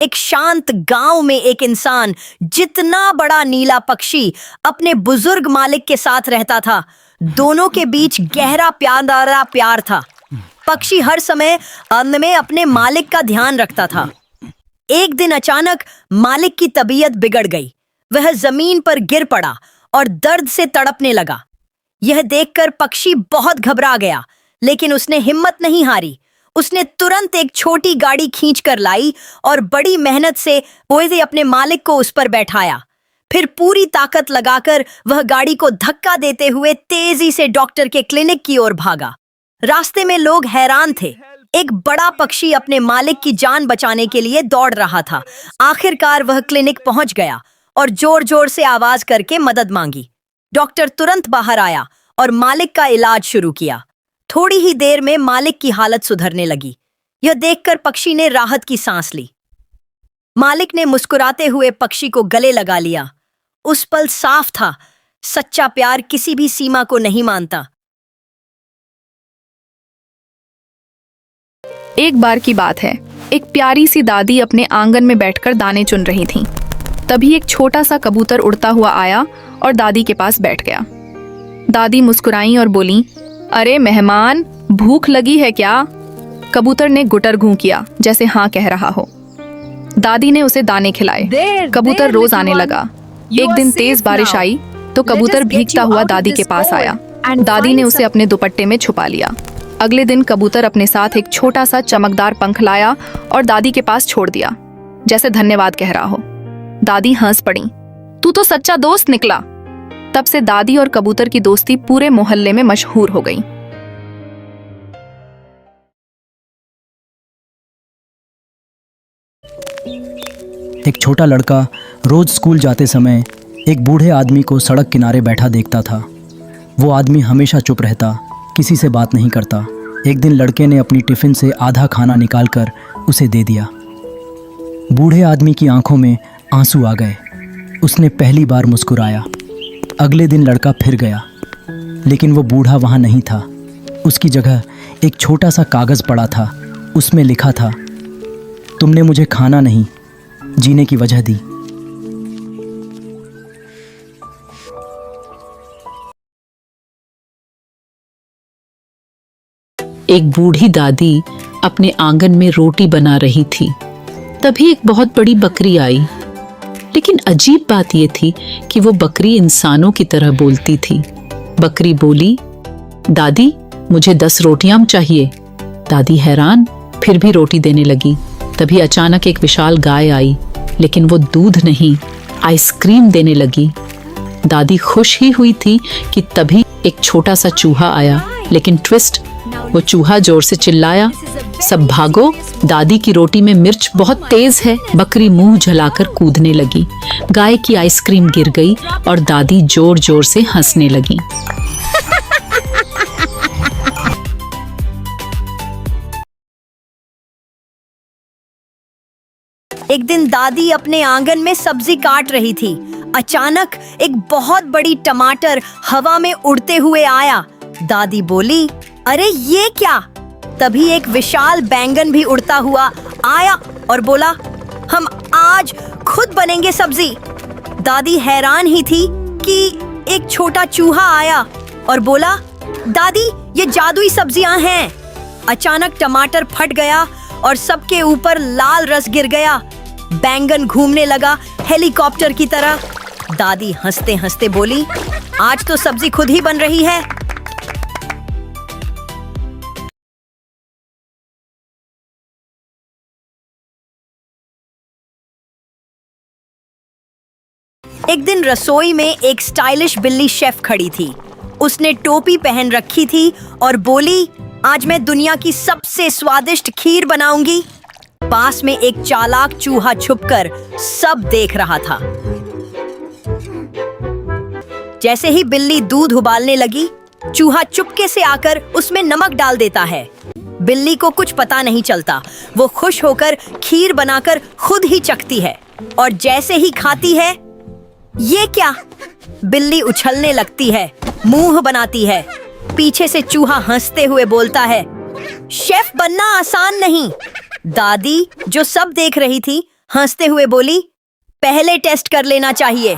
एक शांत गांव में एक इंसान जितना बड़ा नीला पक्षी अपने बुजुर्ग मालिक के साथ रहता था। दोनों के बीच गहरा प्यारा प्यार था। पक्षी हर समय अन्न में अपने मालिक का ध्यान रखता था। एक दिन अचानक मालिक की तबीयत बिगड़ गई। वह जमीन पर गिर पड़ा और दर्द से तड़पने लगा। यह देखकर पक्षी बहुत घबरा गया, लेकिन उसने हिम्मत नहीं हारी। उसने तुरंत एक छोटी गाड़ी खींचकर लाई और बड़ी मेहनत से वह अपने मालिक को उस पर बैठाया। फिर पूरी ताकत लगाकर वह गाड़ी को धक्का देते हुए तेजी से डॉक्टर के क्लिनिक की ओर भागा। रास्ते में लोग हैरान थे। एक बड़ा पक्षी अपने मालिक की जान बचाने के लिए दौड़ रहा था। आखिरकार वह क्लिनिक पहुंच गया और जोर जोर से आवाज करके मदद मांगी। डॉक्टर तुरंत बाहर आया और मालिक का इलाज शुरू किया। थोड़ी ही देर में मालिक की हालत सुधरने लगी। यह देखकर पक्षी ने राहत की सांस ली। मालिक ने मुस्कुराते हुए पक्षी को गले लगा लिया। उस पल साफ था, सच्चा प्यार किसी भी सीमा को नहीं मानता। एक बार की बात है, एक प्यारी सी दादी अपने आंगन में बैठकर दाने चुन रही थीं। तभी एक छोटा सा कबूतर उड़ता हुआ आया और दादी के पास बैठ गया। दादी मुस्कुराई और बोली, अरे मेहमान, भूख लगी है क्या? कबूतर ने गुटर घूं किया, जैसे हाँ कह रहा हो। दादी ने उसे दाने खिलाए। कबूतर रोज आने लगा। एक दिन तेज बारिश आई तो कबूतर भीगता हुआ दादी के पास आया। दादी ने उसे अपने दुपट्टे में छुपा लिया। अगले दिन कबूतर अपने साथ एक छोटा सा चमकदार पंख लाया और दादी के पास छोड़ दिया, जैसे धन्यवाद कह रहा हो। दादी हंस पड़ी, तू तो सच्चा दोस्त निकला। तब से दादी और कबूतर की दोस्ती पूरे मोहल्ले में मशहूर हो गई। एक छोटा लड़का रोज स्कूल जाते समय एक बूढ़े आदमी को सड़क किनारे बैठा देखता था। वो आदमी हमेशा चुप रहता, किसी से बात नहीं करता। एक दिन लड़के ने अपनी टिफ़िन से आधा खाना निकालकर उसे दे दिया। बूढ़े आदमी की आंखों में आंसू आ गए। उसने पहली बार मुस्कुराया। अगले दिन लड़का फिर गया, लेकिन वो बूढ़ा वहाँ नहीं था। उसकी जगह एक छोटा सा कागज़ पड़ा था। उसमें लिखा था, तुमने मुझे खाना नहीं, जीने की वजह दी। एक बूढ़ी दादी अपने आंगन में रोटी बना रही थी। तभी एक बहुत बड़ी बकरी आई। लेकिन अजीब बात यह थी कि वो बकरी इंसानों की तरह बोलती थी। बकरी बोली, दादी मुझे 10 रोटियां चाहिए। दादी हैरान, फिर भी रोटी देने लगी। तभी अचानक एक विशाल गाय आई, लेकिन वो दूध नहीं, आइसक्रीम देने लगी। दादी खुश ही हुई थी कि तभी एक छोटा सा चूहा आया, लेकिन ट्विस्ट, वो चूहा जोर से चिल्लाया, सब भागो, दादी की रोटी में मिर्च बहुत तेज है। बकरी मुंह झलाकर कूदने लगी। गाय की आइसक्रीम गिर गई और दादी जोर जोर से हंसने लगी। एक दिन दादी अपने आंगन में सब्जी काट रही थी। अचानक एक बहुत बड़ी टमाटर हवा में उड़ते हुए आया। दादी बोली, अरे ये क्या? तभी एक विशाल बैंगन भी उड़ता हुआ आया और बोला, हम आज खुद बनेंगे सब्जी। दादी हैरान ही थी कि एक छोटा चूहा आया और बोला, दादी ये जादुई सब्जियां हैं। अचानक टमाटर फट गया और सबके ऊपर लाल रस गिर गया। बैंगन घूमने लगा हेलीकॉप्टर की तरह। दादी हंसते हंसते बोली, आज तो सब्जी खुद ही बन रही है। एक दिन रसोई में एक स्टाइलिश बिल्ली शेफ खड़ी थी। उसने टोपी पहन रखी थी और बोली, आज मैं दुनिया की सबसे स्वादिष्ट खीर बनाऊंगी। पास में एक चालाक चूहा छुपकर सब देख रहा था। जैसे ही बिल्ली दूध उबालने लगी, चूहा चुपके से आकर उसमें नमक डाल देता है। बिल्ली को कुछ पता नहीं चलता। वो खुश होकर खीर बनाकर खुद ही चखती है और जैसे ही खाती है, ये क्या? बिल्ली उछलने लगती है, मुंह बनाती है। पीछे से चूहा हंसते हुए बोलता है, शेफ बनना आसान नहीं। दादी जो सब देख रही थी, हंसते हुए बोली, पहले टेस्ट कर लेना चाहिए।